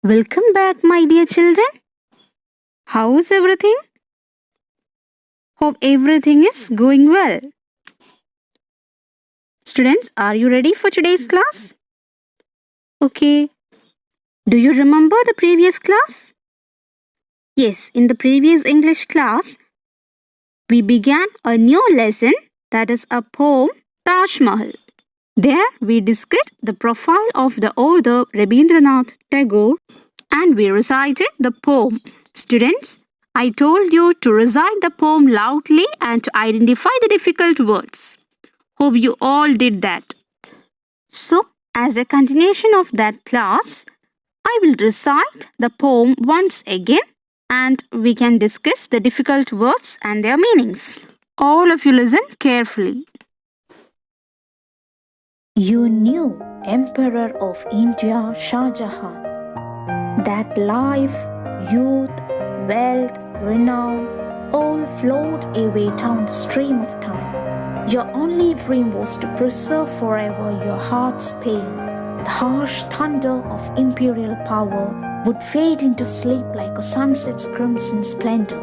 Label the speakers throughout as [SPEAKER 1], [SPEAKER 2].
[SPEAKER 1] Welcome back, my dear children. How is everything? Hope everything is going well. Students, are you ready for today's class? Okay. Do you remember the previous class? Yes, in the previous English class, we began a new lesson, that is a poem, Taj Mahal. There we discussed the profile of the author Rabindranath Tagore and we recited the poem. Students, I told you to recite the poem loudly and to identify the difficult words. Hope you all did that. So, as a continuation of that class, I will recite the poem once again and we can discuss the difficult words and their meanings. All of you listen carefully.
[SPEAKER 2] You knew Emperor of India Shah Jahan, that life, youth, wealth, renown all flowed away down the stream of time. Your only dream was to preserve forever your heart's pain. The harsh thunder of imperial power would fade into sleep like a sunset's crimson splendor.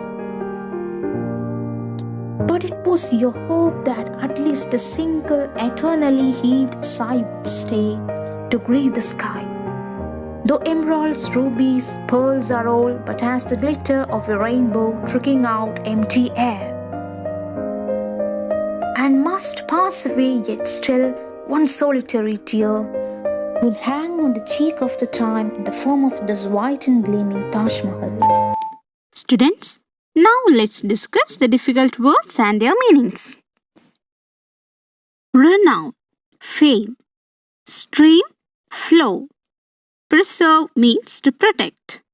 [SPEAKER 2] But it was your hope that at least a single eternally heaved sigh would stay to grieve the sky. Though emeralds, rubies, pearls are all but as the glitter of a rainbow trickling out empty air, and must pass away, yet still one solitary tear would hang on the cheek of the time in the form of this white and gleaming Taj Mahal.
[SPEAKER 1] Students, now let's discuss the difficult words and their meanings. Renown, fame, stream, flow. Preserve means to protect.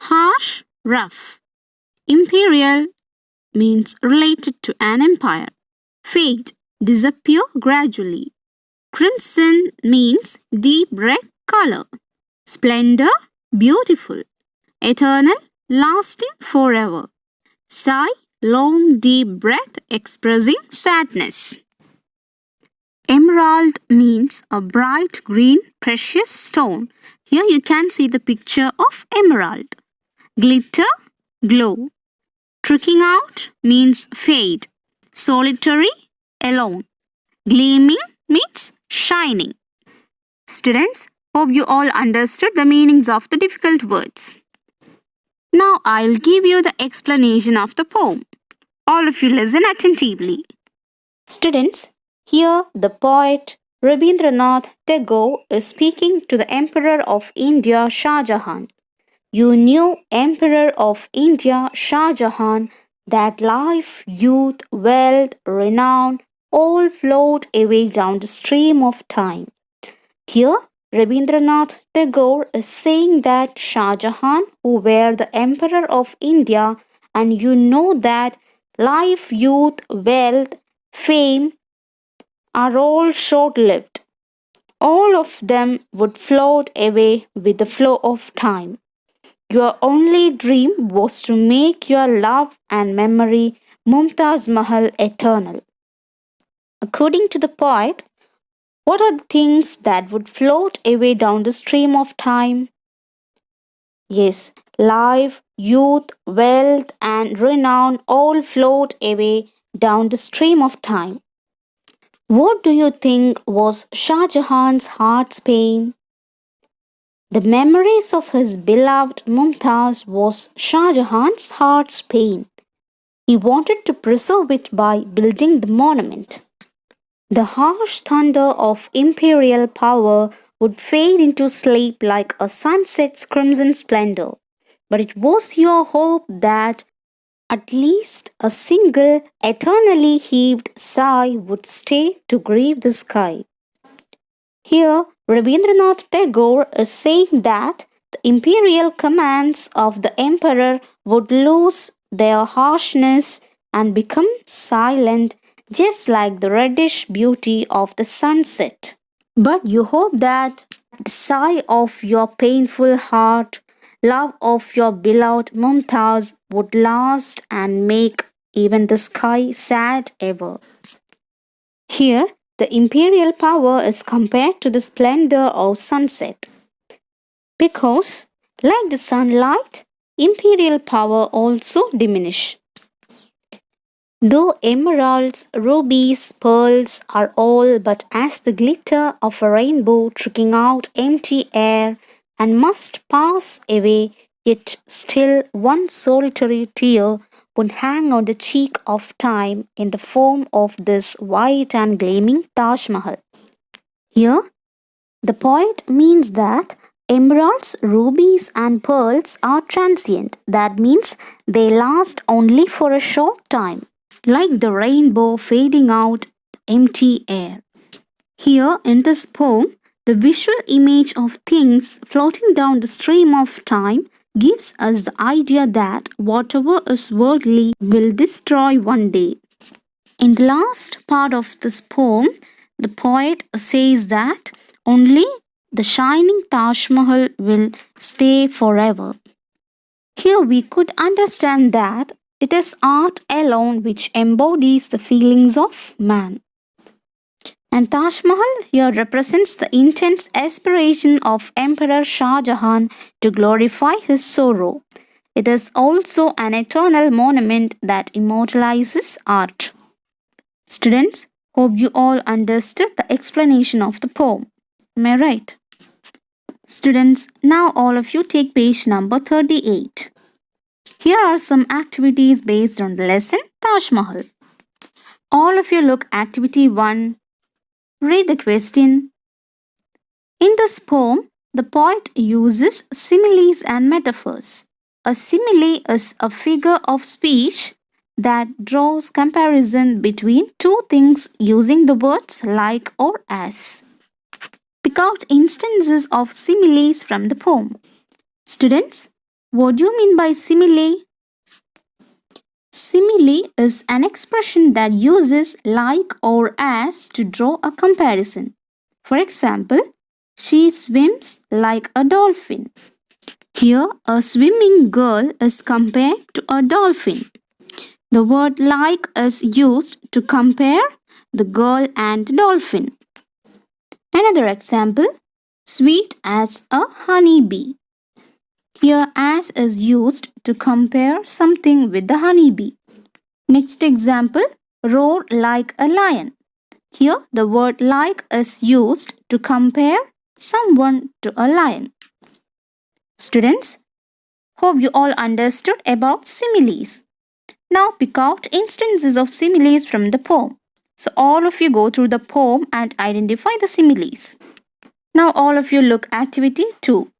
[SPEAKER 1] Harsh, rough. Imperial means related to an empire. Fade, disappear gradually. Crimson means deep red color. Splendor, beautiful. Eternal, lasting forever. Sigh, long deep breath expressing sadness. Emerald means a bright green precious stone. Here you can see the picture of emerald. Glitter, glow. Trickling out means fade. Solitary, alone. Gleaming means shining. Students, hope you all understood the meanings of the difficult words. Now I'll give you the explanation of the poem. All of you listen attentively.
[SPEAKER 2] Students, here the poet Rabindranath Tagore is speaking to the Emperor of India Shah Jahan. You knew Emperor of India Shah Jahan, that life, youth, wealth, renown all flowed away down the stream of time. Here Rabindranath Tagore is saying that Shah Jahan, who were the Emperor of India, and you know that life, youth, wealth, fame are all short-lived. All of them would float away with the flow of time. Your only dream was to make your love and memory Mumtaz Mahal eternal. According to the poet, what are the things that would float away down the stream of time? Yes, life, youth, wealth, and renown all float away down the stream of time. What do you think was Shah Jahan's heart's pain? The memories of his beloved Mumtaz was Shah Jahan's heart's pain. He wanted to preserve it by building the monument. The harsh thunder of imperial power would fade into sleep like a sunset's crimson splendor. But it was your hope that at least a single eternally heaved sigh would stay to grieve the sky. Here, Rabindranath Tagore is saying that the imperial commands of the emperor would lose their harshness and become silent, just like the reddish beauty of the sunset. But you hope that the sigh of your painful heart, love of your beloved Mumtaz, would last and make even the sky sad ever. Here, the imperial power is compared to the splendor of sunset, because Like the sunlight, imperial power also diminish. Though emeralds, rubies, pearls are all but as the glitter of a rainbow trickling out empty air and must pass away, yet still one solitary tear would hang on the cheek of time in the form of this white and gleaming Taj Mahal. Here, the poet means that emeralds, rubies, and pearls are transient. That means they last only for a short time, like the rainbow fading out empty air. Here in this poem, the visual image of things floating down the stream of time gives us the idea that whatever is worldly will destroy one day. In the last part of this poem, the poet says that only the shining Taj Mahal will stay forever. Here we could understand that it is art alone which embodies the feelings of man. And Taj Mahal here represents the intense aspiration of Emperor Shah Jahan to glorify his sorrow. It is also an eternal monument that immortalizes art. Students, hope you all understood the explanation of the poem. Am I right? Students, now all of you take page number 38. Here are some activities based on the lesson Taj Mahal. All of you look activity 1. Read the question. In this poem, the poet uses similes and metaphors. A simile is a figure of speech that draws comparison between two things using the words like or as. Pick out instances of similes from the poem. Students, what do you mean by simile? Simile is an expression that uses like or as to draw a comparison. For example, she swims like a dolphin. Here, a swimming girl is compared to a dolphin. The word like is used to compare the girl and the dolphin. Another example, sweet as a honeybee. Here, as is used to compare something with the honeybee. Next example, roar like a lion. Here, the word like is used to compare someone to a lion. Students, hope you all understood about similes. Now pick out instances of similes from the poem. So all of you go through the poem and identify the similes. Now all of you look activity 2.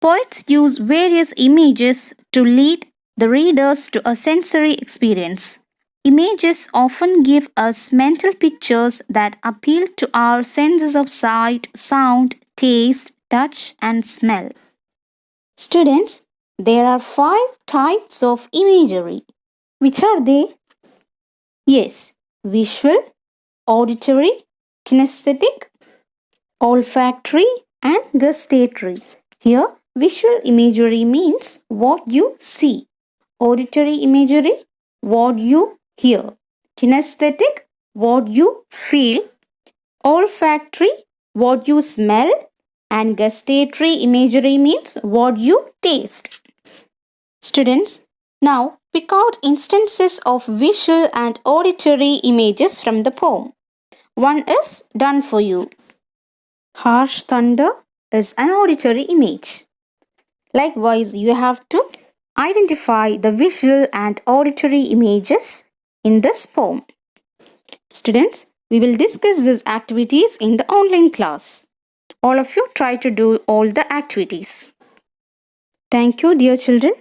[SPEAKER 2] Poets use various images to lead the readers to a sensory experience. Images often give us mental pictures that appeal to our senses of sight, sound, taste, touch, and smell. Students, there are 5 types of imagery. Which are they? Yes, visual, auditory, kinesthetic, olfactory, and gustatory. Here, visual imagery means what you see. Auditory imagery, what you hear. Kinesthetic, what you feel. Olfactory, what you smell. And gustatory imagery means what you taste. Students, now pick out instances of visual and auditory images from the poem. One is done for you. Harsh thunder is an auditory image. Likewise, you have to identify the visual and auditory images in this poem. Students, we will discuss these activities in the online class. All of you try to do all the activities. Thank you, dear children.